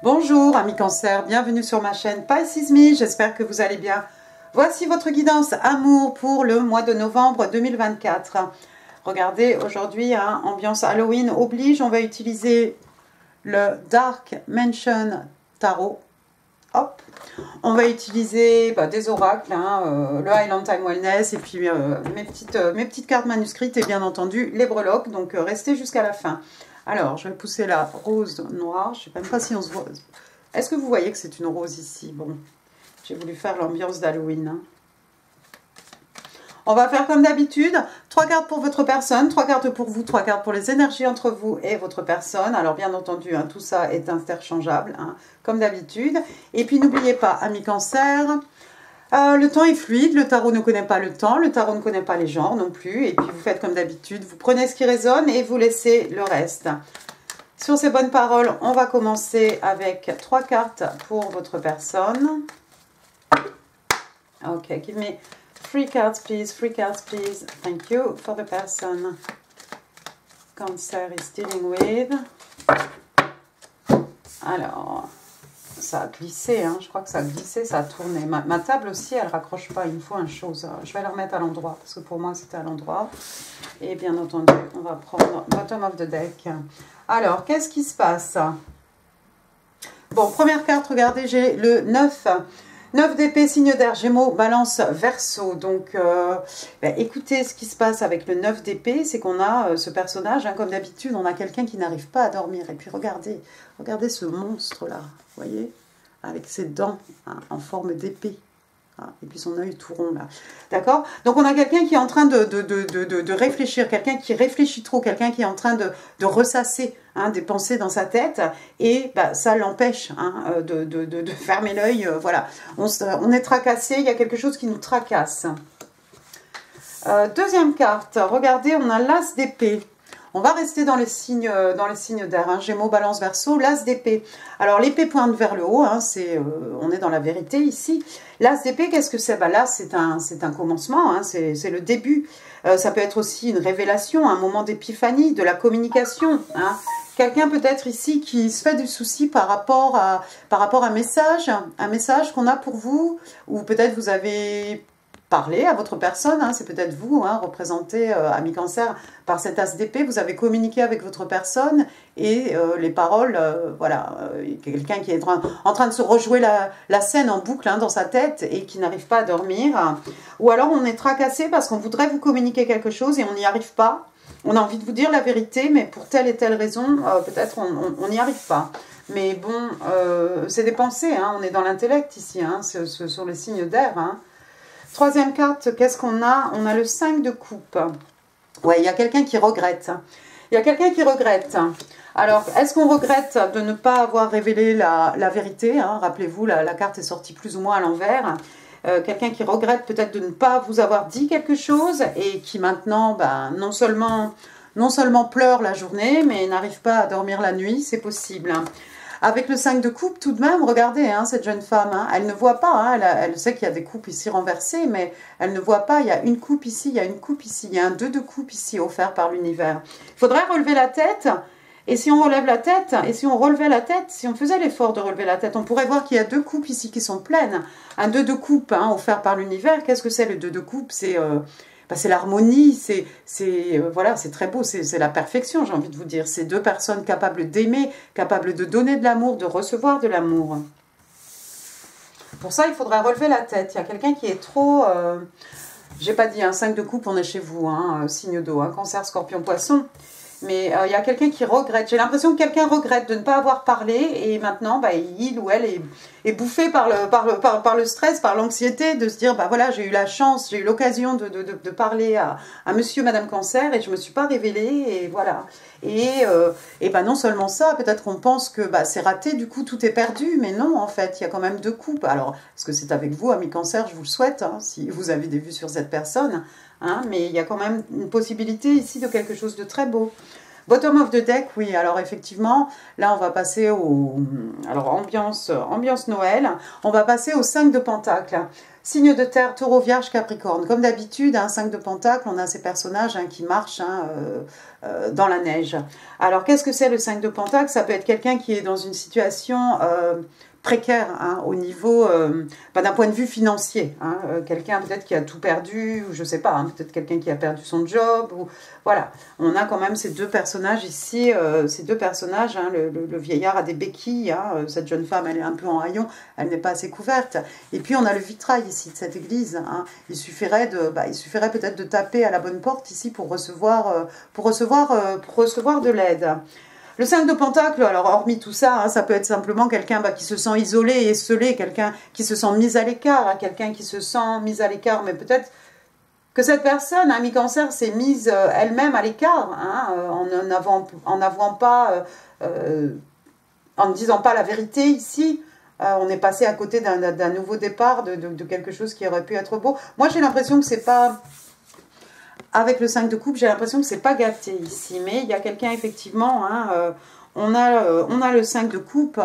Bonjour amis cancer, bienvenue sur ma chaîne Pisces Me, j'espère que vous allez bien. Voici votre guidance amour pour le mois de novembre 2024. Regardez, aujourd'hui, hein, ambiance Halloween oblige, on va utiliser le Dark Mansion Tarot. Hop, on va utiliser des oracles, hein, le Highland Time Wellness et puis mes petites cartes manuscrites et bien entendu les breloques, donc restez jusqu'à la fin. Alors, je vais pousser la rose noire. Je ne sais même pas si on se voit. Est-ce que vous voyez que c'est une rose ici? Bon, j'ai voulu faire l'ambiance d'Halloween. Hein. On va faire comme d'habitude. 3 cartes pour votre personne, 3 cartes pour vous, 3 cartes pour les énergies entre vous et votre personne. Alors, bien entendu, hein, tout ça est interchangeable, hein, comme d'habitude. Et puis, n'oubliez pas, amis cancer, le temps est fluide, le tarot ne connaît pas le temps, le tarot ne connaît pas les genres non plus. Et puis vous faites comme d'habitude, vous prenez ce qui résonne et vous laissez le reste. Sur ces bonnes paroles, on va commencer avec 3 cartes pour votre personne. Ok, give me 3 cards please, 3 cards please. Thank you for the person Cancer is dealing with. Alors... ça a glissé, hein. Je crois que ça a glissé, ça a tourné. Ma table aussi, elle ne raccroche pas, il me faut une chose. Je vais la remettre à l'endroit, parce que pour moi, c'était à l'endroit. Et bien entendu, on va prendre bottom of the deck. Alors, qu'est-ce qui se passe? Bon, première carte, regardez, j'ai le 9. 9 d'épée, signe d'air, Gémeaux, Balance, Verseau. Donc, écoutez, ce qui se passe avec le 9 d'épée, c'est qu'on a ce personnage, hein, comme d'habitude, on a quelqu'un qui n'arrive pas à dormir. Et puis, regardez ce monstre-là, vous voyez, avec ses dents, hein, en forme d'épée. Hein, et puis son œil tout rond, là. D'accord? Donc, on a quelqu'un qui est en train de réfléchir, quelqu'un qui réfléchit trop, quelqu'un qui est en train de ressasser, hein, des pensées dans sa tête, et ça l'empêche, hein, de fermer l'œil. Voilà, on est tracassé, il y a quelque chose qui nous tracasse. Deuxième carte, regardez, on a l'As d'épée. On va rester dans les signes d'air, hein, Gémeaux, Balance, Verseau, l'As d'épée. Alors l'épée pointe vers le haut, hein, on est dans la vérité ici. L'As d'épée, qu'est-ce que c'est? Là, c'est un commencement, hein, c'est le début. Ça peut être aussi une révélation, un moment d'épiphanie, de la communication. Hein. Quelqu'un peut-être ici qui se fait du souci par rapport à un message qu'on a pour vous, ou peut-être vous avez parlé à votre personne, hein, c'est peut-être vous, hein, représenté, ami cancer, par cet as d'épée, vous avez communiqué avec votre personne et les paroles, voilà, quelqu'un qui est en train de se rejouer la scène en boucle, hein, dans sa tête et qui n'arrive pas à dormir. Ou alors on est tracassé parce qu'on voudrait vous communiquer quelque chose et on n'y arrive pas. On a envie de vous dire la vérité, mais pour telle et telle raison, peut-être on n'y arrive pas. Mais bon, c'est des pensées, hein, on est dans l'intellect ici, hein, ce sont les signes d'air, hein. Troisième carte, qu'est-ce qu'on a? On a le 5 de coupe. Ouais, il y a quelqu'un qui regrette. Il y a quelqu'un qui regrette. Alors, est-ce qu'on regrette de ne pas avoir révélé la vérité, hein? Rappelez-vous, la carte est sortie plus ou moins à l'envers. Quelqu'un qui regrette peut-être de ne pas vous avoir dit quelque chose et qui maintenant, non seulement pleure la journée, mais n'arrive pas à dormir la nuit, c'est possible. Avec le 5 de coupe, tout de même, regardez, hein, cette jeune femme, hein, elle ne voit pas, hein, elle sait qu'il y a des coupes ici renversées, mais elle ne voit pas, il y a une coupe ici, il y a une coupe ici, il y a un 2 de coupe ici offert par l'univers. Il faudrait relever la tête, et si on relève la tête, et si on relevait la tête, si on faisait l'effort de relever la tête, on pourrait voir qu'il y a 2 coupes ici qui sont pleines. Un 2 de coupe, hein, offert par l'univers, qu'est-ce que c'est le 2 de coupe? C'est l'harmonie, voilà, c'est très beau, c'est la perfection, j'ai envie de vous dire. C'est 2 personnes capables d'aimer, capables de donner de l'amour, de recevoir de l'amour. Pour ça, il faudrait relever la tête. Il y a quelqu'un qui est trop... j'ai pas dit, un 5 de coupe, on est chez vous, hein, signe d'eau, hein, cancer, scorpion, poisson. Mais il y a quelqu'un qui regrette. J'ai l'impression que quelqu'un regrette de ne pas avoir parlé et maintenant, il ou elle est bouffé par le stress, par l'anxiété de se dire, voilà, j'ai eu la chance, j'ai eu l'occasion de parler à monsieur, madame cancer et je ne me suis pas révélée et voilà. Et non seulement ça, peut-être qu'on pense que c'est raté, du coup tout est perdu, mais non, en fait, il y a quand même 2 coupes. Alors, est-ce que c'est avec vous, ami cancer? Je vous le souhaite, hein, si vous avez des vues sur cette personne. Hein, mais il y a quand même une possibilité ici de quelque chose de très beau. Bottom of the deck, oui, alors effectivement, là on va passer au... Alors ambiance Noël, on va passer au 5 de Pentacle. Signe de terre, taureau, vierge, capricorne. Comme d'habitude, 5 de pentacle, on a ces personnages qui marchent dans la neige. Alors, qu'est-ce que c'est le 5 de pentacle? Ça peut être quelqu'un qui est dans une situation précaire au niveau, d'un point de vue financier. Quelqu'un peut-être qui a tout perdu, ou je sais pas, peut-être quelqu'un qui a perdu son job. Ou, voilà, on a quand même ces deux personnages ici, ces deux personnages. Le vieillard a des béquilles, cette jeune femme, elle est un peu en haillons, elle n'est pas assez couverte. Et puis on a le vitrail ici de cette église. Il suffirait peut-être de taper à la bonne porte ici pour recevoir de l'aide. Le 5 de pentacle, alors hormis tout ça, ça peut être simplement quelqu'un qui se sent isolé et esselé, quelqu'un qui se sent mis à l'écart, quelqu'un qui se sent mis à l'écart, mais peut-être que cette personne, mi-cancer, s'est mise elle-même à l'écart, en ne disant pas la vérité ici. On est passé à côté d'un nouveau départ, de quelque chose qui aurait pu être beau. Moi, j'ai l'impression que c'est pas... Avec le 5 de coupe, j'ai l'impression que c'est pas gâté ici. Mais il y a quelqu'un, effectivement, on a le 5 de coupe.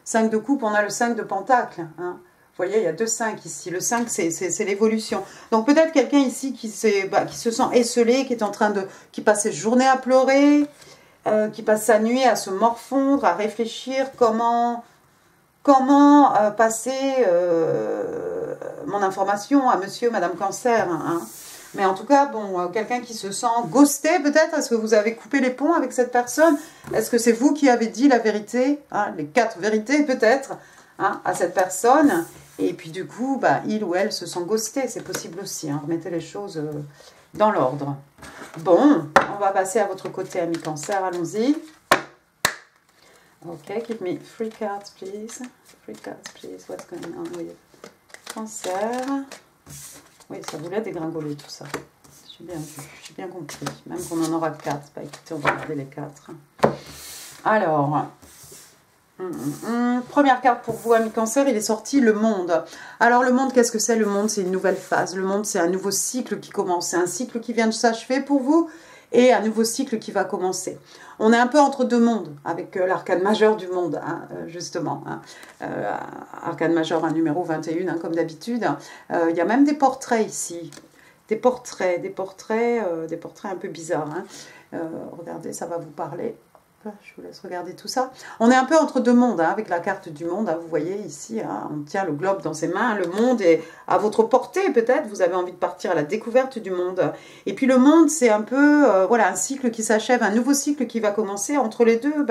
5 de coupe, on a le 5 de pentacle. Vous voyez, il y a 2 5 ici. Le 5, c'est l'évolution. Donc peut-être quelqu'un ici qui se sent esselé, qui passe ses journées à pleurer, qui passe sa nuit à se morfondre, à réfléchir comment passer mon information à monsieur, madame cancer. Mais en tout cas, bon, quelqu'un qui se sent ghosté peut-être. Est-ce que vous avez coupé les ponts avec cette personne? Est-ce que c'est vous qui avez dit la vérité, les 4 vérités peut-être, à cette personne? Et puis du coup, il ou elle se sent ghosté. C'est possible aussi. Remettez les choses dans l'ordre. Bon, on va passer à votre côté, ami cancer. Allons-y. Ok, give me 3 cards, please. 3 cards, please. What's going on with cancer? Oui, ça voulait dégringoler tout ça. J'ai bien vu, j'ai bien compris. Même qu'on en aura 4. Écoutez, on va regarder les 4. Alors, première carte pour vous, ami cancer, il est sorti le monde. Alors, le monde, qu'est-ce que c'est? Le monde, c'est une nouvelle phase. Le monde, c'est un nouveau cycle qui commence. C'est un cycle qui vient de s'achever pour vous et un nouveau cycle qui va commencer. On est un peu entre deux mondes, avec l'arcane majeur du monde, justement. Arcane majeur, numéro 21, comme d'habitude. Il y a même des portraits ici. Des portraits un peu bizarres. Regardez, ça va vous parler. Je vous laisse regarder tout ça. On est un peu entre deux mondes, avec la carte du monde. Vous voyez ici, on tient le globe dans ses mains. Le monde est à votre portée, peut-être. Vous avez envie de partir à la découverte du monde. Et puis le monde, c'est un peu un cycle qui s'achève, un nouveau cycle qui va commencer. Entre les deux,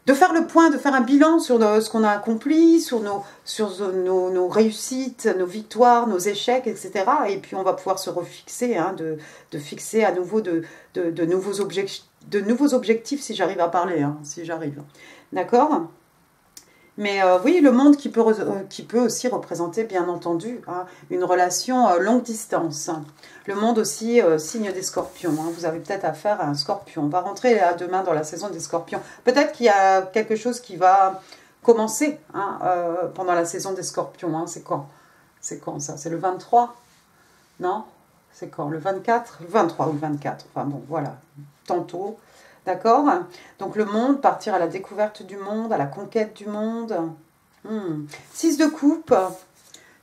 de faire le point, de faire un bilan sur ce qu'on a accompli, sur nos réussites, nos victoires, nos échecs, etc. Et puis on va pouvoir se refixer, de fixer à nouveau de nouveaux objectifs, si j'arrive à parler, si j'arrive. D'accord? Mais oui, le monde qui peut aussi représenter, bien entendu, une relation longue distance. Le monde aussi, signe des scorpions. Vous avez peut-être affaire à un scorpion. On va rentrer demain dans la saison des scorpions. Peut-être qu'il y a quelque chose qui va commencer pendant la saison des scorpions. C'est quand? C'est quand ça? C'est le 23? Non? C'est quand? Le 24? Le 23 ou le 24? Enfin bon, voilà. Tantôt. D'accord? Donc le monde, partir à la découverte du monde, à la conquête du monde. 6 de coupe.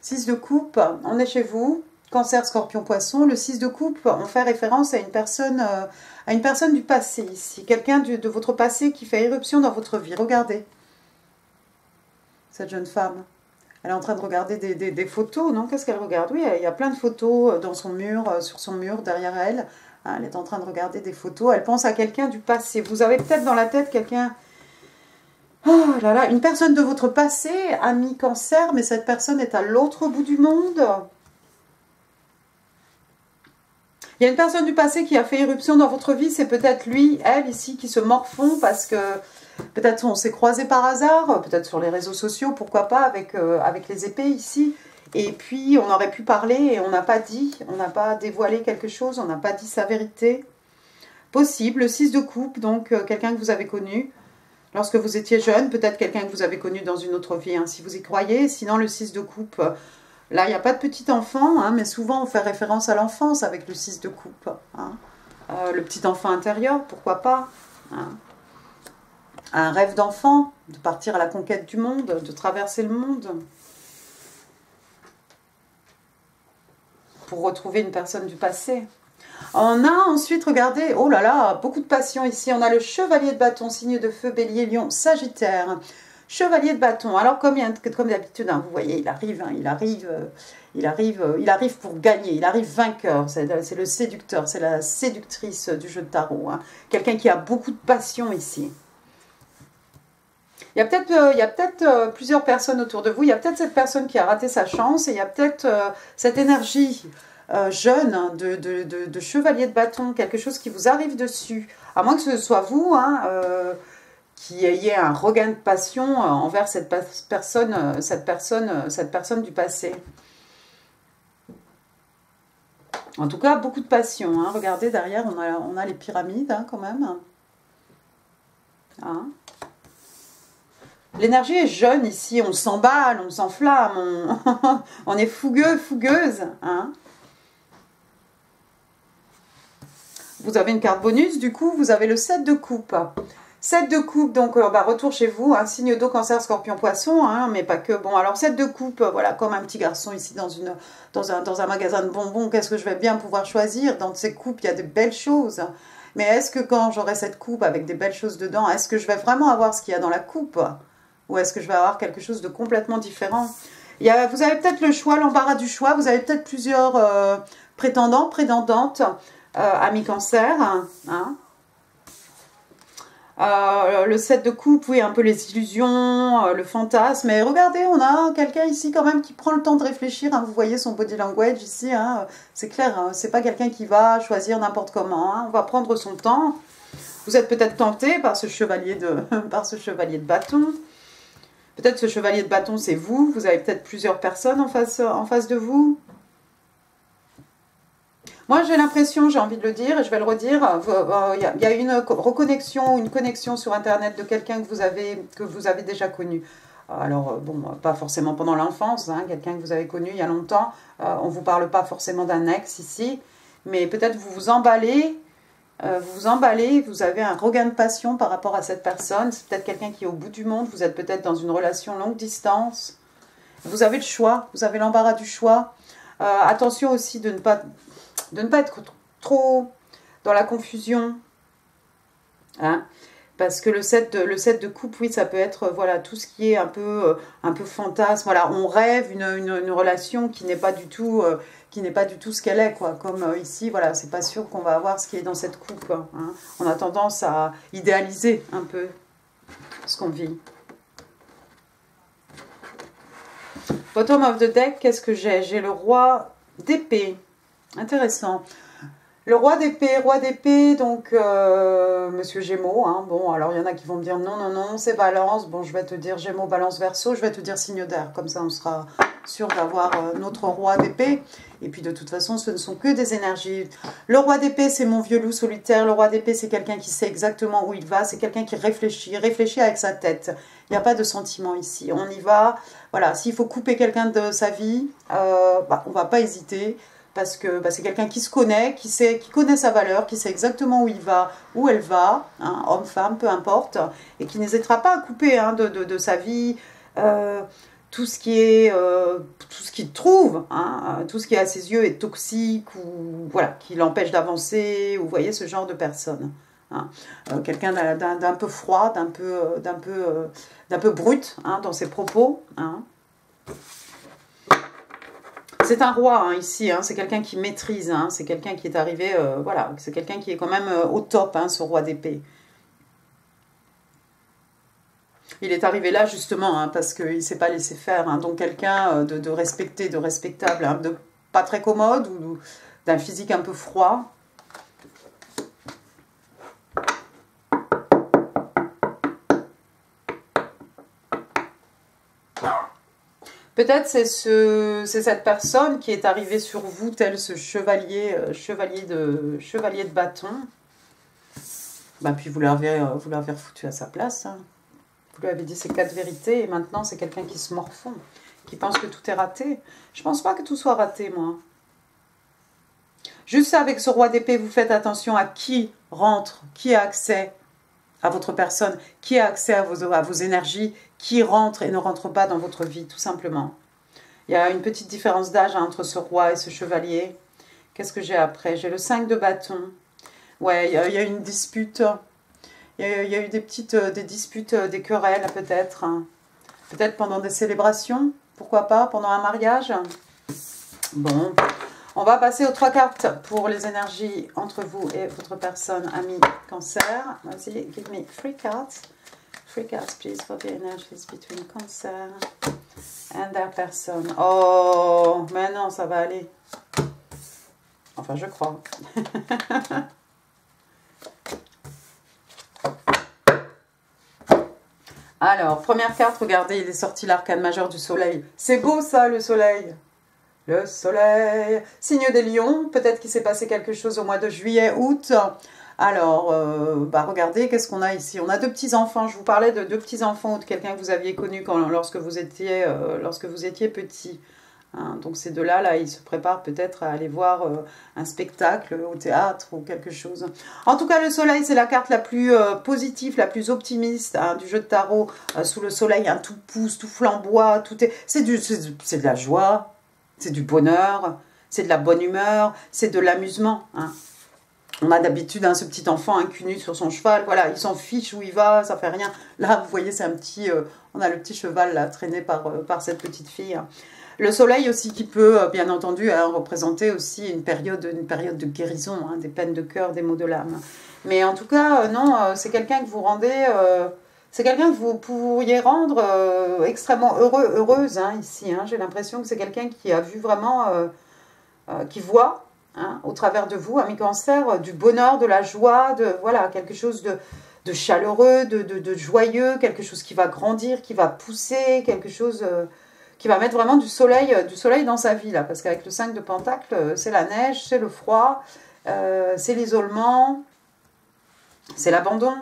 6 de coupe, on est chez vous. Cancer, scorpion, poisson. Le 6 de coupe, on fait référence à une personne du passé ici. Quelqu'un de votre passé qui fait éruption dans votre vie. Regardez. Cette jeune femme. Elle est en train de regarder des photos, non? Qu'est-ce qu'elle regarde? Oui, il y a plein de photos dans son mur, sur son mur, derrière elle. Elle est en train de regarder des photos. Elle pense à quelqu'un du passé. Vous avez peut-être dans la tête quelqu'un... Oh là là, une personne de votre passé, ami cancer, mais cette personne est à l'autre bout du monde. Il y a une personne du passé qui a fait éruption dans votre vie. C'est peut-être lui, elle, ici, qui se morfond parce que... Peut-être on s'est croisés par hasard, peut-être sur les réseaux sociaux, pourquoi pas, avec les épées ici. Et puis, on aurait pu parler et on n'a pas dit, on n'a pas dévoilé quelque chose, on n'a pas dit sa vérité. Possible, le 6 de coupe, donc quelqu'un que vous avez connu lorsque vous étiez jeune, peut-être quelqu'un que vous avez connu dans une autre vie, si vous y croyez. Sinon, le 6 de coupe, là, il n'y a pas de petit enfant, mais souvent, on fait référence à l'enfance avec le 6 de coupe. Le petit enfant intérieur, pourquoi pas, un rêve d'enfant, de partir à la conquête du monde, de traverser le monde. pour retrouver une personne du passé. On a ensuite, regardez, oh là là, beaucoup de passion ici. On a le chevalier de bâton, signe de feu, bélier, lion, sagittaire. Chevalier de bâton. Alors, comme d'habitude, hein, vous voyez, il arrive, il arrive pour gagner, il arrive vainqueur. C'est le séducteur, c'est la séductrice du jeu de tarot. Hein. Quelqu'un qui a beaucoup de passion ici. Il y a peut-être plusieurs personnes autour de vous. Il y a peut-être cette personne qui a raté sa chance et il y a peut-être cette énergie jeune hein, de chevalier de bâton, quelque chose qui vous arrive dessus. À moins que ce soit vous, hein, qui ayez un regain de passion envers cette personne du passé. En tout cas, beaucoup de passion. Hein. Regardez, derrière, on a les pyramides hein, quand même. Hein. L'énergie est jeune ici, on s'emballe, on s'enflamme, on est fougueux, fougueuse. Hein. Vous avez une carte bonus, du coup, vous avez le 7 de coupe. 7 de coupe, donc retour chez vous, hein, signe d'eau, cancer, scorpion, poisson, hein, mais pas que. Bon, alors 7 de coupe, voilà, comme un petit garçon ici dans un magasin de bonbons, qu'est-ce que je vais bien pouvoir choisir? Dans ces coupes, il y a de belles choses. Mais est-ce que quand j'aurai cette coupe avec des belles choses dedans, est-ce que je vais vraiment avoir ce qu'il y a dans la coupe? Ou est-ce que je vais avoir quelque chose de complètement différent? Vous avez peut-être le choix, l'embarras du choix, vous avez peut-être plusieurs prétendants, prétendantes, amis cancer, hein. Le 7 de coupe, oui, un peu les illusions, le fantasme. Mais regardez, on a quelqu'un ici quand même qui prend le temps de réfléchir. Hein, vous voyez son body language ici, hein, c'est clair. Hein, c'est pas quelqu'un qui va choisir n'importe comment. Hein, on va prendre son temps. Vous êtes peut-être tenté par ce chevalier par ce chevalier de bâton. Peut-être ce chevalier de bâton, c'est vous. Vous avez peut-être plusieurs personnes en face de vous. Moi, j'ai l'impression, j'ai envie de le dire, et je vais le redire, il y a une reconnexion, une connexion sur Internet de quelqu'un que vous avez déjà connu. Alors, bon, pas forcément pendant l'enfance, hein, quelqu'un que vous avez connu il y a longtemps. On ne vous parle pas forcément d'un ex ici, mais peut-être vous vous emballez, vous avez un regain de passion par rapport à cette personne. C'est peut-être quelqu'un qui est au bout du monde, vous êtes peut-être dans une relation longue distance. Vous avez le choix, vous avez l'embarras du choix. Attention aussi de ne pas être trop dans la confusion. Hein, parce que le 7 de coupe, oui, ça peut être voilà, tout ce qui est un peu fantasme. Voilà, on rêve une relation qui n'est pas du tout ce qu'elle est, quoi. Comme ici, voilà, c'est pas sûr qu'on va avoir ce qui est dans cette coupe. Hein. On a tendance à idéaliser un peu ce qu'on vit. Bottom of the deck, qu'est-ce que j'ai? J'ai le roi d'épée. Intéressant. Le roi d'épée, donc Monsieur Gémeaux. Hein. Bon, alors il y en a qui vont me dire non, non, non, c'est Balance. Bon, je vais te dire Gémeaux, Balance, Verseau. Je vais te dire signe d'air. Comme ça, on sera sûr d'avoir notre roi d'épée. Et puis de toute façon, ce ne sont que des énergies. Le roi d'épée, c'est mon vieux loup solitaire. Le roi d'épée, c'est quelqu'un qui sait exactement où il va. C'est quelqu'un qui réfléchit avec sa tête. Il n'y a pas de sentiment ici. On y va. Voilà, s'il faut couper quelqu'un de sa vie, on ne va pas hésiter. Parce que c'est quelqu'un qui se connaît, qui connaît sa valeur, qui sait exactement où il va, où elle va, hein, homme, femme, peu importe, et qui n'hésitera pas à couper hein, de sa vie tout ce qu'il trouve, hein, tout ce qui à ses yeux est toxique ou voilà, qui l'empêche d'avancer, ou vous voyez ce genre de personne. Hein. Quelqu'un d'un peu froid, d'un peu brut hein, dans ses propos. Hein. C'est un roi hein, ici, hein, c'est quelqu'un qui maîtrise, hein, c'est quelqu'un qui est arrivé, voilà, c'est quelqu'un qui est quand même au top, hein, ce roi d'épée. Il est arrivé là justement, hein, parce qu'il ne s'est pas laissé faire, hein, donc quelqu'un de respecté, de respectable, hein, de pas très commode, ou d'un physique un peu froid. Peut-être c'est cette personne qui est arrivée sur vous, tel ce chevalier de bâton. Bah, puis vous l'avez foutu à sa place. Hein. Vous lui avez dit ces 4 vérités et maintenant c'est quelqu'un qui se morfond, qui pense que tout est raté. Je pense pas que tout soit raté, moi. Juste avec ce roi d'épée, vous faites attention à qui rentre, qui a accès à votre personne, qui a accès à vos énergies, qui rentre et ne rentre pas dans votre vie, tout simplement. Il y a une petite différence d'âge entre ce roi et ce chevalier. Qu'est-ce que j'ai après? J'ai le 5 de bâton. Ouais, il y a une dispute. Il y a eu des disputes, des querelles peut-être. Peut-être pendant des célébrations. Pourquoi pas? Pendant un mariage. Bon, on va passer aux 3 cartes pour les énergies entre vous et votre personne, ami Cancer. Vas-y, give me 3 cards. 3 cards, please, for the energies between Cancer and their person. Oh, mais non, ça va aller. Enfin, je crois. Alors, première carte, regardez, il est sorti l'arcane majeur du soleil. C'est beau ça, le soleil. Le soleil. Signe des lions, peut-être qu'il s'est passé quelque chose au mois de juillet, août. Alors, regardez, qu'est-ce qu'on a ici? On a 2 petits-enfants. Je vous parlais de 2 petits-enfants ou de quelqu'un que vous aviez connu lorsque vous étiez petit. Hein, donc ces deux-là, là, ils se préparent peut-être à aller voir un spectacle au théâtre ou quelque chose. En tout cas, le soleil, c'est la carte la plus positive, la plus optimiste hein, du jeu de tarot. Sous le soleil, hein, tout pousse, tout flamboie, c'est de la joie, c'est du bonheur, c'est de la bonne humeur, c'est de l'amusement. Hein. On a d'habitude ce petit enfant cul nu sur son cheval, voilà, il s'en fiche où il va, ça fait rien. Là, vous voyez, c'est un petit, on a le petit cheval là traîné par cette petite fille. Hein. Le soleil aussi qui peut, bien entendu, représenter aussi une période de guérison, hein, des peines de cœur, des maux de l'âme. Mais en tout cas, non, c'est quelqu'un que vous rendez, c'est quelqu'un que vous pourriez rendre extrêmement heureux, heureuse, hein, ici. Hein. J'ai l'impression que c'est quelqu'un qui a vu vraiment, qui voit, hein, au travers de vous, ami Cancer, du bonheur, de la joie, voilà, quelque chose de chaleureux, de joyeux, quelque chose qui va grandir, qui va pousser, quelque chose... qui va mettre vraiment du soleil dans sa vie, là, parce qu'avec le 5 de Pentacle, c'est la neige, c'est le froid, c'est l'isolement, c'est l'abandon.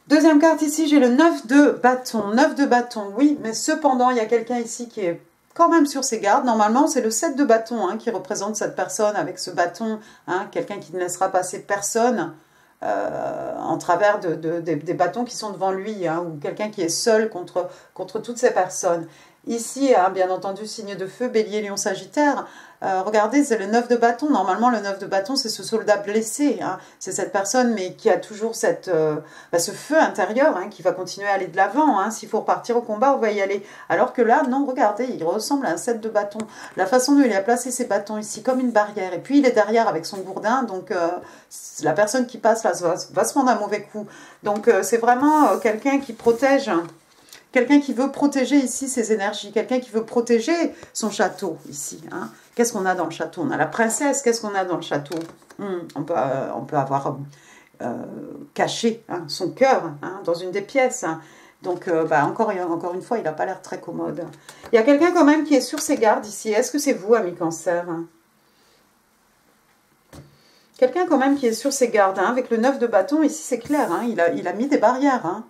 Deuxième carte ici, j'ai le 9 de bâton. 9 de bâton, oui, mais cependant, il y a quelqu'un ici qui est quand même sur ses gardes. Normalement, c'est le 7 de bâton hein, qui représente cette personne avec ce bâton, hein, quelqu'un qui ne laissera passer personne. En travers des bâtons qui sont devant lui, hein, ou quelqu'un qui est seul contre toutes ces personnes. Ici, hein, bien entendu, signe de feu, bélier, lion, sagittaire. Regardez, c'est le 9 de bâton. Normalement, le 9 de bâton, c'est ce soldat blessé. Hein. C'est cette personne, mais qui a toujours ce feu intérieur, hein, qui va continuer à aller de l'avant. Hein. S'il faut repartir au combat, on va y aller. Alors que là, non, regardez, il ressemble à un 7 de bâton. La façon dont il a placé ses bâtons ici, comme une barrière. Et puis, il est derrière avec son gourdin. Donc, la personne qui passe là va se prendre un mauvais coup. Donc, c'est vraiment quelqu'un qui protège... Quelqu'un qui veut protéger ici ses énergies, quelqu'un qui veut protéger son château ici. Hein. Qu'est-ce qu'on a dans le château? On a la princesse, qu'est-ce qu'on a dans le château? On peut avoir caché hein, son cœur hein, dans une des pièces. Hein. Donc, encore une fois, il n'a pas l'air très commode. Il y a quelqu'un quand même qui est sur ses gardes ici. Est-ce que c'est vous, ami Cancer? Quelqu'un quand même qui est sur ses gardes. Hein, avec le 9 de bâton, ici c'est clair. Hein, il a mis des barrières. Hein.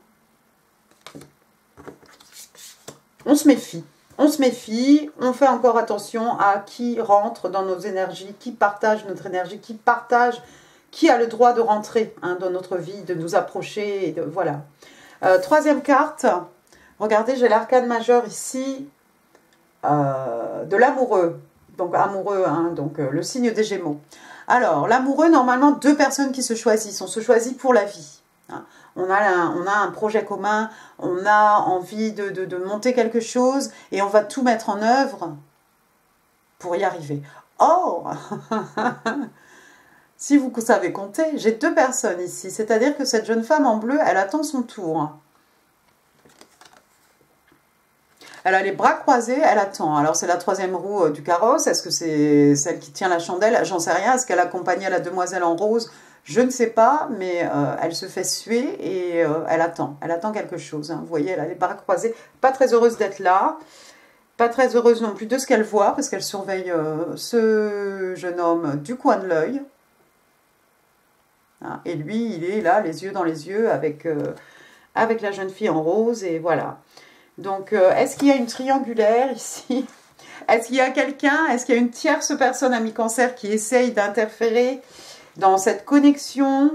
On se méfie, on fait encore attention à qui rentre dans nos énergies, qui partage notre énergie, qui a le droit de rentrer hein, dans notre vie, de nous approcher, voilà. Troisième carte, regardez, j'ai l'arcane majeur ici, de l'amoureux, donc amoureux, hein, donc le signe des Gémeaux. Alors, l'amoureux, normalement, 2 personnes qui se choisissent, on se choisit pour la vie, hein. On a un projet commun, on a envie de monter quelque chose et on va tout mettre en œuvre pour y arriver. Or, si vous savez compter, j'ai 2 personnes ici. C'est-à-dire que cette jeune femme en bleu, elle attend son tour. Elle a les bras croisés, elle attend. Alors, c'est la 3e roue du carrosse. Est-ce que c'est celle qui tient la chandelle? J'en sais rien. Est-ce qu'elle accompagnait la demoiselle en rose? Je ne sais pas, mais elle se fait suer et elle attend quelque chose. Hein. Vous voyez, elle a les bras croisés, pas très heureuse d'être là, pas très heureuse non plus de ce qu'elle voit, parce qu'elle surveille ce jeune homme du coin de l'œil. Hein. Et lui, il est là, les yeux dans les yeux, avec la jeune fille en rose, et voilà. Donc, est-ce qu'il y a une triangulaire ici? Est-ce qu'il y a quelqu'un, est-ce qu'il y a une tierce personne, ami Cancer, qui essaye d'interférer dans cette connexion?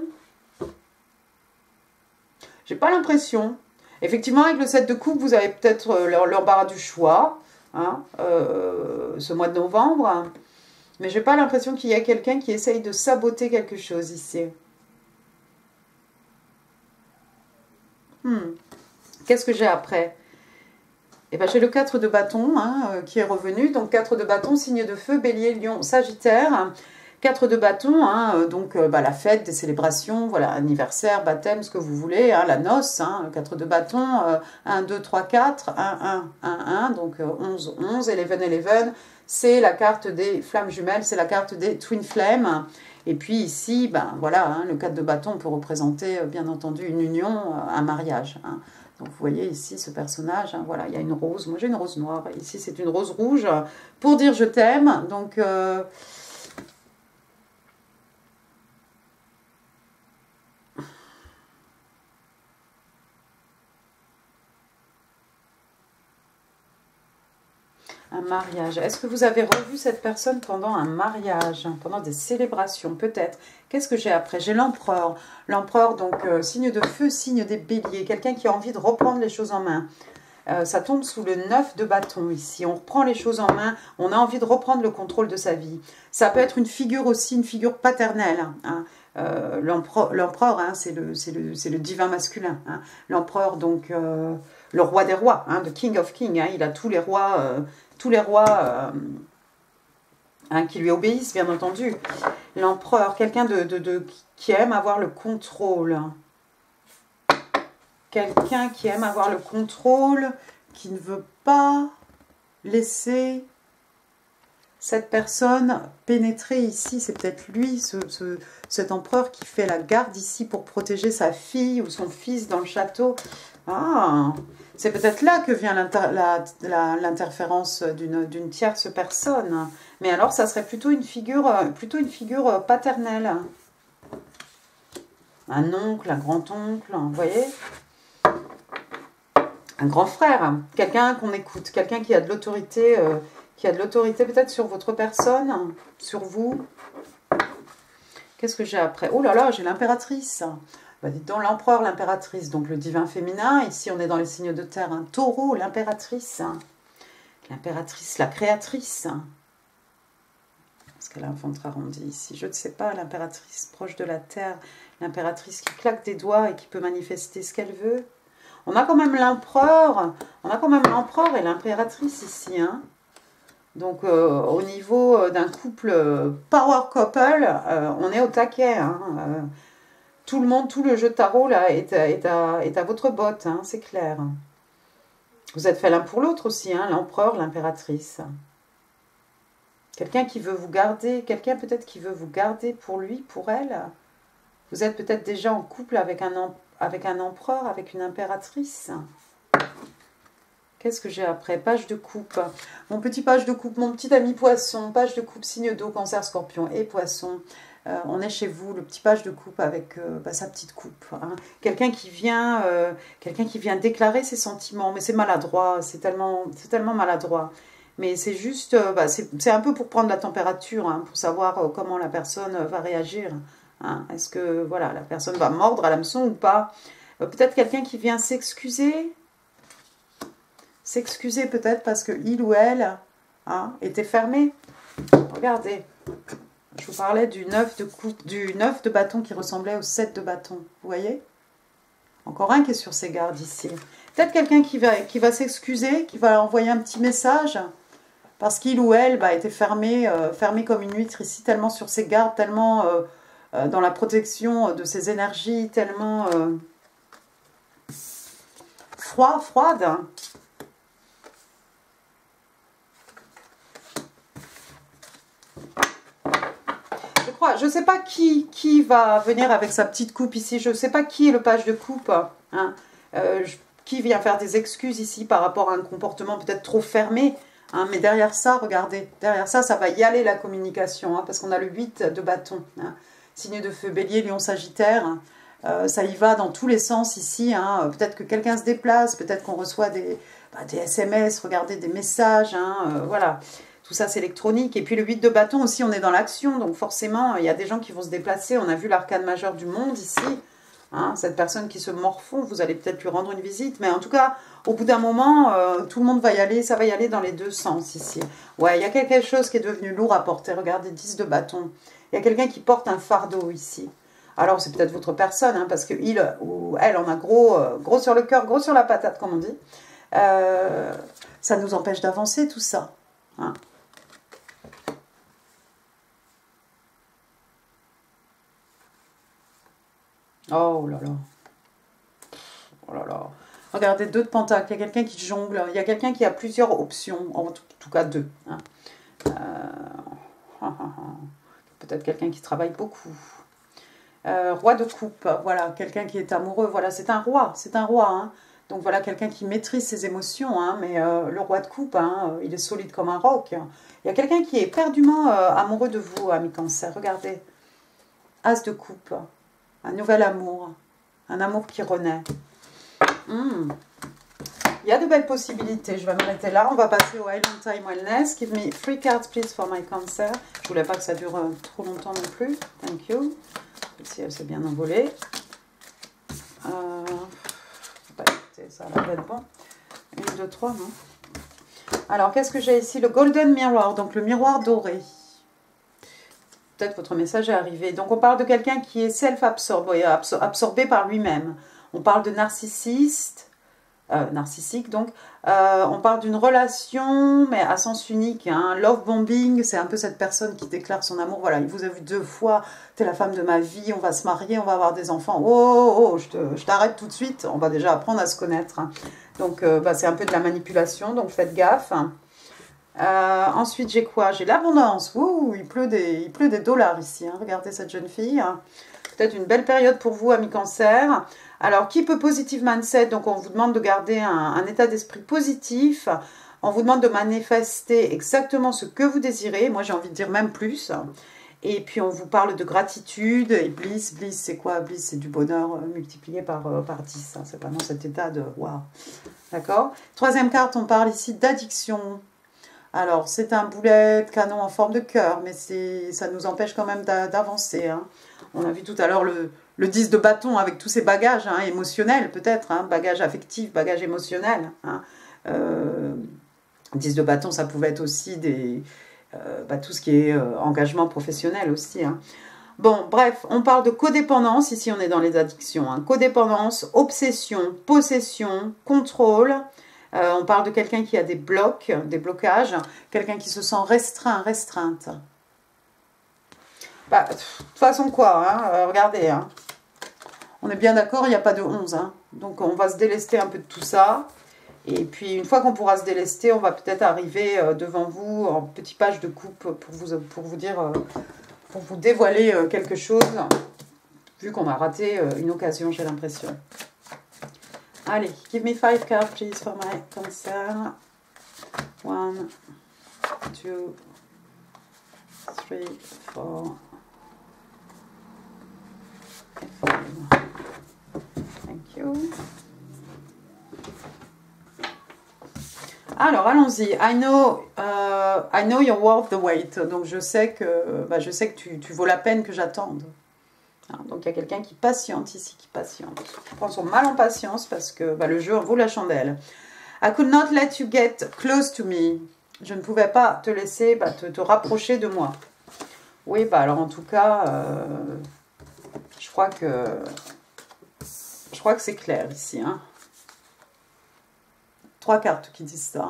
J'ai pas l'impression. Effectivement, avec le 7 de coupe, vous avez peut-être l'embarras du choix, hein, ce mois de novembre. Mais j'ai pas l'impression qu'il y a quelqu'un qui essaye de saboter quelque chose ici. Qu'est-ce que j'ai après? Eh ben, j'ai le 4 de bâton hein, qui est revenu. Donc 4 de bâton, signe de feu, bélier, lion, sagittaire. 4 de bâton, hein, donc la fête, des célébrations, voilà, anniversaire, baptême, ce que vous voulez, hein, la noce, hein, 4 de bâton, 1, 2, 3, 4, 1, 1, 1, 1, donc 11, 11, 11, c'est la carte des flammes jumelles, c'est la carte des twin flames. Et puis ici, ben voilà, hein, le 4 de bâton peut représenter bien entendu une union, un mariage. Hein. Donc vous voyez ici ce personnage, hein, voilà, il y a une rose, moi j'ai une rose noire, ici c'est une rose rouge, pour dire je t'aime, donc... un mariage. Est-ce que vous avez revu cette personne pendant un mariage, pendant des célébrations, peut-être? Qu'est-ce que j'ai après? J'ai l'empereur. L'empereur, donc, signe de feu, signe des béliers. Quelqu'un qui a envie de reprendre les choses en main. Ça tombe sous le 9 de bâton ici. On reprend les choses en main. On a envie de reprendre le contrôle de sa vie. Ça peut être une figure aussi, une figure paternelle. Hein. L'empereur, hein, c'est le divin masculin. Hein. L'empereur, donc, le roi des rois, hein, the king of kings. Hein. Il a tous les rois hein, qui lui obéissent, bien entendu. L'empereur, quelqu'un qui aime avoir le contrôle. Quelqu'un qui aime avoir le contrôle, qui ne veut pas laisser cette personne pénétrer ici. C'est peut-être lui, cet empereur qui fait la garde ici pour protéger sa fille ou son fils dans le château. Ah, c'est peut-être là que vient l'interférence d'une tierce personne. Mais alors, ça serait plutôt une figure paternelle. Un oncle, un grand-oncle, vous voyez? Un grand frère, quelqu'un qu'on écoute, quelqu'un qui a de l'autorité, peut-être sur votre personne, sur vous. Qu'est-ce que j'ai après? Oh là là, j'ai l'impératrice. Bah, dites donc, l'empereur, l'impératrice, donc le divin féminin. Ici, on est dans les signes de terre. Un taureau, l'impératrice. L'impératrice, la créatrice. Est-ce qu'elle a un ventre arrondi ici? Je ne sais pas, l'impératrice proche de la terre. L'impératrice qui claque des doigts et qui peut manifester ce qu'elle veut. On a quand même l'empereur. On a quand même l'empereur et l'impératrice ici. Hein. Donc, au niveau d'un couple power couple, on est au taquet. Hein. Tout le monde, tout le jeu de tarot là est à votre botte, hein, c'est clair. Vous êtes fait l'un pour l'autre aussi, hein, l'empereur, l'impératrice. Quelqu'un qui veut vous garder, quelqu'un peut-être qui veut vous garder pour lui, pour elle. Vous êtes peut-être déjà en couple avec un empereur, avec une impératrice. Qu'est-ce que j'ai après? Page de coupe. Mon petit page de coupe, mon petit ami poisson, page de coupe, signe d'eau, cancer, scorpion et poisson. On est chez vous, le petit page de coupe avec sa petite coupe. Hein. Quelqu'un qui vient déclarer ses sentiments, mais c'est maladroit, c'est tellement maladroit. Mais c'est juste, c'est un peu pour prendre la température, hein, pour savoir comment la personne va réagir. Hein. Est-ce que voilà, la personne va mordre à l'hameçon ou pas? Peut-être quelqu'un qui vient s'excuser. S'excuser peut-être parce que il ou elle était fermé. Regardez. Je vous parlais du 9 de bâton qui ressemblait au 7 de bâton. Vous voyez? Encore un qui est sur ses gardes ici. Peut-être quelqu'un qui va s'excuser, qui va envoyer un petit message. Parce qu'il ou elle était fermé comme une huître ici, tellement sur ses gardes, tellement dans la protection de ses énergies, tellement froide. Hein. Je ne sais pas qui va venir avec sa petite coupe ici. Je ne sais pas qui est le page de coupe. Hein. Qui vient faire des excuses ici par rapport à un comportement peut-être trop fermé. Hein. Mais derrière ça, regardez. Derrière ça, ça va y aller la communication. Hein, parce qu'on a le 8 de bâton. Hein. Signe de feu, bélier, lion, sagittaire. Ça y va dans tous les sens ici. Hein. Peut-être que quelqu'un se déplace. Peut-être qu'on reçoit des SMS. Regardez, des messages. Hein, voilà. Tout ça, c'est électronique. Et puis le 8 de bâton aussi, on est dans l'action. Donc forcément, il y a des gens qui vont se déplacer. On a vu l'arcane majeur du monde ici. Hein, cette personne qui se morfond, vous allez peut-être lui rendre une visite, mais en tout cas, au bout d'un moment, tout le monde va y aller, ça va y aller dans les deux sens ici. Ouais, il y a quelque chose qui est devenu lourd à porter, regardez, 10 de bâton. Il y a quelqu'un qui porte un fardeau ici. Alors, c'est peut-être votre personne, hein, parce qu'il ou elle en a gros, gros sur le cœur, gros sur la patate, comme on dit. Ça nous empêche d'avancer, tout ça. Hein. Oh là là. Oh là là. Regardez, 2 de pentacle. Il y a quelqu'un qui jongle. Il y a quelqu'un qui a plusieurs options. En tout cas, 2. Hein. Peut-être quelqu'un qui travaille beaucoup. Roi de coupe. Voilà, quelqu'un qui est amoureux. Voilà, c'est un roi. C'est un roi. Hein. Donc voilà, quelqu'un qui maîtrise ses émotions. Hein, mais le roi de coupe, hein, il est solide comme un roc. Il y a quelqu'un qui est éperdument amoureux de vous, ami Cancer. Regardez. As de coupe. Un nouvel amour. Un amour qui renaît. Il y a de belles possibilités. Je vais m'arrêter là. On va passer au Island Time Wellness. Give me 3 cards, please, for my Cancer. Je voulais pas que ça dure trop longtemps non plus. Thank you. Si elle s'est bien envolée. Ça va être bon. 1, 2, 3, non? Alors, qu'est-ce que j'ai ici? Le Golden Mirror, donc le miroir doré. Peut-être votre message est arrivé. Donc, on parle de quelqu'un qui est self-absorbé, absorbé par lui-même. On parle de narcissique, donc. On parle d'une relation, mais à sens unique. Hein. Love bombing, c'est un peu cette personne qui déclare son amour. Voilà, il vous a vu 2 fois, t'es la femme de ma vie, on va se marier, on va avoir des enfants. Oh, je t'arrête tout de suite, on va déjà apprendre à se connaître. Hein. Donc, c'est un peu de la manipulation, donc faites gaffe. Ensuite, j'ai quoi? J'ai l'abondance. Il pleut des dollars ici. Hein. Regardez cette jeune fille. Hein. Peut-être une belle période pour vous, amis Cancer. Alors, qui peut positive mindset? Donc, on vous demande de garder un état d'esprit positif. On vous demande de manifester exactement ce que vous désirez. Moi, j'ai envie de dire même plus. Et puis, on vous parle de gratitude. Et bliss, c'est quoi? Bliss, c'est du bonheur multiplié par 10. Hein. C'est vraiment cet état de waouh. D'accord? 3e carte, on parle ici d'addiction. Alors, c'est un boulet de canon en forme de cœur, mais ça nous empêche quand même d'avancer. Hein. On a vu tout à l'heure le 10 de bâton avec tous ces bagages hein, émotionnels, peut-être, hein, bagages affectifs, bagages émotionnels. Hein. 10 de bâton, ça pouvait être aussi tout ce qui est engagement professionnel aussi. Hein. Bon, bref, on parle de codépendance, ici on est dans les addictions. Hein. Codépendance, obsession, possession, contrôle. On parle de quelqu'un qui a des blocages, quelqu'un qui se sent restreinte. De toute façon quoi, hein, regardez, hein. On est bien d'accord, il n'y a pas de 11. Hein. Donc on va se délester un peu de tout ça. Et puis une fois qu'on pourra se délester, on va peut-être arriver devant vous en petit page de coupe pour vous dire, pour vous dévoiler quelque chose, vu qu'on a raté une occasion, j'ai l'impression. Allez, give me 5 cards, please, for my Cancer. 1, 2, 3, 4, 5. Thank you. Alors, allons-y. I know you're worth the wait. Donc, je sais que tu vaux la peine que j'attende. Donc, il y a quelqu'un qui patiente ici, qui prend son mal en patience parce que le jeu en vaut la chandelle. I could not let you get close to me. Je ne pouvais pas te laisser te rapprocher de moi. Oui, alors en tout cas, je crois que c'est clair ici. Hein. 3 cartes qui disent ça.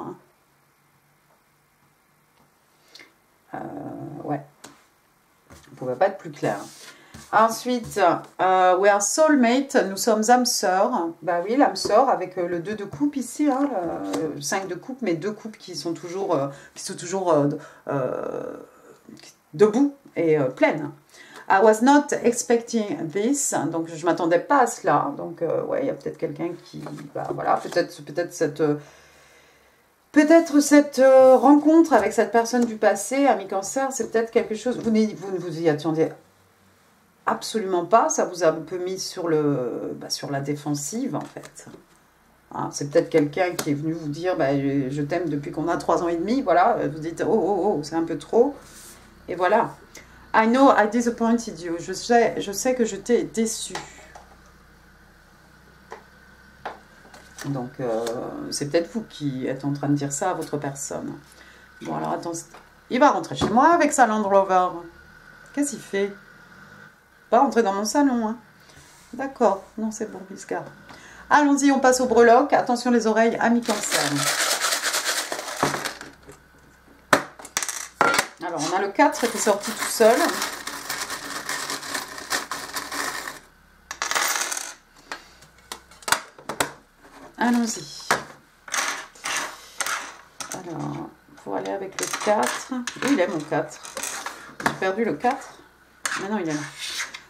Hein. Ouais. On ne pouvait pas être plus clair. Ensuite, we are soulmate, nous sommes âmes sœurs. Bah oui, l'âme sœur avec le 2 de coupe ici, hein, le 5 de coupe, mais 2 coupes qui sont toujours debout et pleines. I was not expecting this, donc je ne m'attendais pas à cela. Donc ouais, il y a peut-être quelqu'un qui, voilà, peut-être cette rencontre avec cette personne du passé, ami Cancer, c'est peut-être quelque chose. Vous ne vous y attendiez absolument pas, ça vous a un peu mis sur la défensive en fait. Hein, c'est peut-être quelqu'un qui est venu vous dire je t'aime depuis qu'on a 3 ans et demi, voilà, vous dites oh, c'est un peu trop, et voilà. I know I disappointed you, je sais que je t'ai déçu. Donc, c'est peut-être vous qui êtes en train de dire ça à votre personne. Bon, alors, attends. Il va rentrer chez moi avec sa Land Rover. Qu'est-ce qu'il fait? Pas rentrer dans mon salon, hein. D'accord. Non, c'est bon, il se garde. Allons-y, on passe au breloque. Attention les oreilles, amis Cancer. Alors, on a le 4 qui est sorti tout seul. Allons-y. Alors, pour aller avec le 4. Où il est mon 4? J'ai perdu le 4. Maintenant, il est là.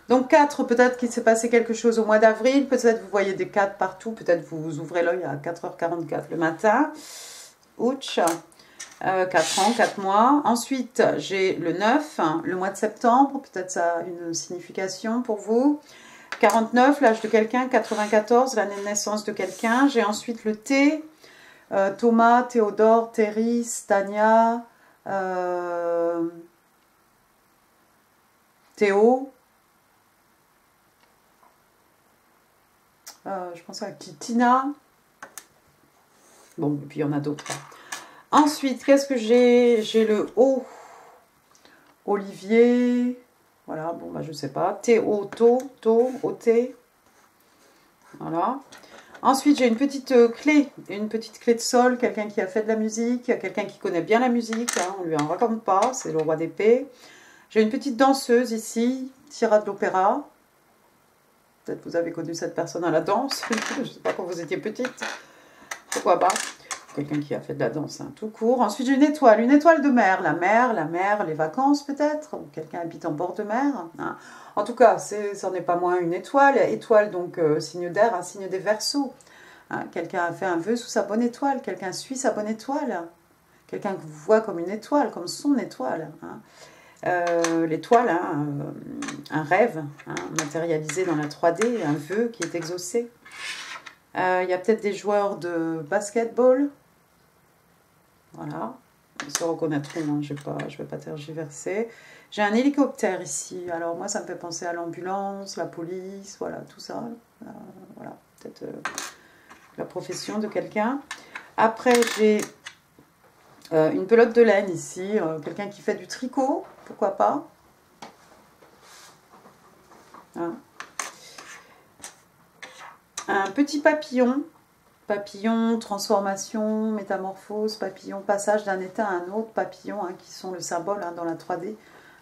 Donc 4, peut-être qu'il s'est passé quelque chose au mois d'avril. Peut-être vous voyez des 4 partout. Peut-être vous ouvrez l'œil à 4h44 le matin. Ouch. 4 ans, 4 mois. Ensuite, j'ai le 9, le mois de septembre. Peut-être ça a une signification pour vous. 49, l'âge de quelqu'un. 94, l'année de naissance de quelqu'un. J'ai ensuite le T. Thomas, Théodore, Théris, Tania, Théo. Je pense à qui? Tina. Bon, et puis il y en a d'autres. Ensuite, qu'est-ce que j'ai? J'ai le O. Olivier. Voilà, bon, bah, je sais pas. Théo, O-T. Voilà. Ensuite, j'ai une petite clé de sol. Quelqu'un qui a fait de la musique, quelqu'un qui connaît bien la musique. Hein, on lui en raconte pas, c'est le roi d'épée. J'ai une petite danseuse ici, Tira de l'opéra. Peut-être vous avez connu cette personne à la danse. Je ne sais pas quand vous étiez petite. Pourquoi pas? Quelqu'un qui a fait de la danse, hein, tout court. Ensuite, j'ai une étoile de mer. La mer, les vacances peut-être. Ou quelqu'un habite en bord de mer. Hein. En tout cas, ça n'est pas moins une étoile. Étoile, donc signe d'air, un signe des Verseaux. Hein. Quelqu'un a fait un vœu sous sa bonne étoile. Quelqu'un suit sa bonne étoile. Quelqu'un que vous voit comme une étoile, comme son étoile. Hein. L'étoile, hein, un rêve hein, matérialisé dans la 3D, un vœu qui est exaucé. Il y a peut-être des joueurs de basketball. Voilà, ils se reconnaîtront, hein, je ne vais pas tergiverser. J'ai un hélicoptère ici, alors moi ça me fait penser à l'ambulance, la police, voilà, tout ça. Voilà, peut-être la profession de quelqu'un. Après j'ai une pelote de laine ici, quelqu'un qui fait du tricot, pourquoi pas. Hein. Un petit papillon. Papillon, transformation, métamorphose, papillon, passage d'un état à un autre, papillon, hein, qui sont le symbole hein, dans la 3D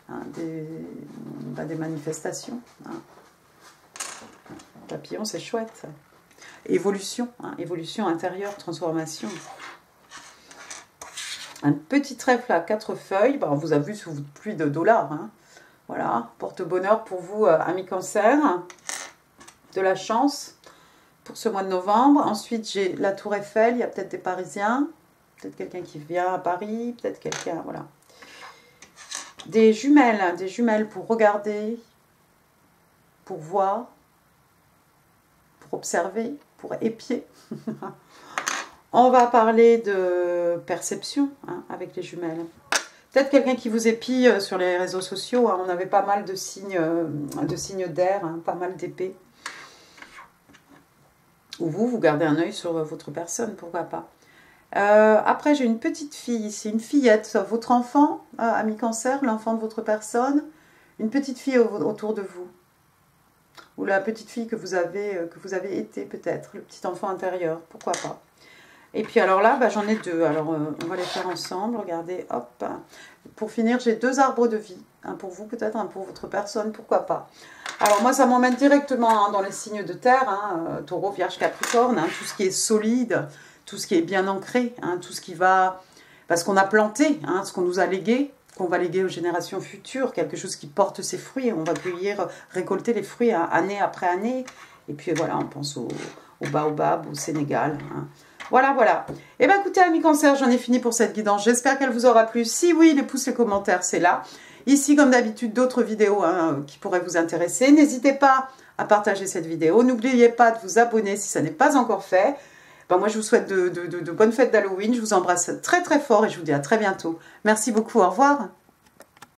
hein, des manifestations. Hein. Papillon, c'est chouette. Évolution, hein, évolution intérieure, transformation. Un petit trèfle à 4 feuilles, bon, on vous a vu sous pluie de dollars. Hein. Voilà, porte-bonheur pour vous, amis Cancer, de la chance. Pour ce mois de novembre. Ensuite, j'ai la Tour Eiffel. Il y a peut-être des Parisiens. Peut-être quelqu'un qui vient à Paris. Peut-être quelqu'un, voilà. Des jumelles pour regarder, pour voir, pour observer, pour épier. On va parler de perception hein, avec les jumelles. Peut-être quelqu'un qui vous épie sur les réseaux sociaux. Hein. On avait pas mal de signes d'air, hein, pas mal d'épées. Ou vous gardez un œil sur votre personne, pourquoi pas. Après, j'ai une petite fille ici, une fillette. Votre enfant, ami Cancer, l'enfant de votre personne, une petite fille autour de vous. Ou la petite fille que vous avez été peut-être, le petit enfant intérieur, pourquoi pas. Et puis alors là, bah, j'en ai deux. Alors, on va les faire ensemble. Regardez, hop. Pour finir, j'ai 2 arbres de vie. Un pour vous peut-être, un pour votre personne, pourquoi pas. Alors moi, ça m'emmène directement hein, dans les signes de terre, hein, Taureau, Vierge, Capricorne, hein, tout ce qui est solide, tout ce qui est bien ancré, hein, tout ce qui va... Parce qu'on a planté, hein, ce qu'on nous a légué, qu'on va léguer aux générations futures, quelque chose qui porte ses fruits, on va cueillir, récolter les fruits hein, année après année. Et puis voilà, on pense au baobab, au Sénégal. Hein. Voilà, voilà. Et bien écoutez, amis Cancer, j'en ai fini pour cette guidance. J'espère qu'elle vous aura plu. Si oui, les pouces, les commentaires, c'est là. Ici, comme d'habitude, d'autres vidéos hein, qui pourraient vous intéresser. N'hésitez pas à partager cette vidéo. N'oubliez pas de vous abonner si ça n'est pas encore fait. Ben, moi, je vous souhaite de bonnes fêtes d'Halloween. Je vous embrasse très très fort et je vous dis à très bientôt. Merci beaucoup. Au revoir.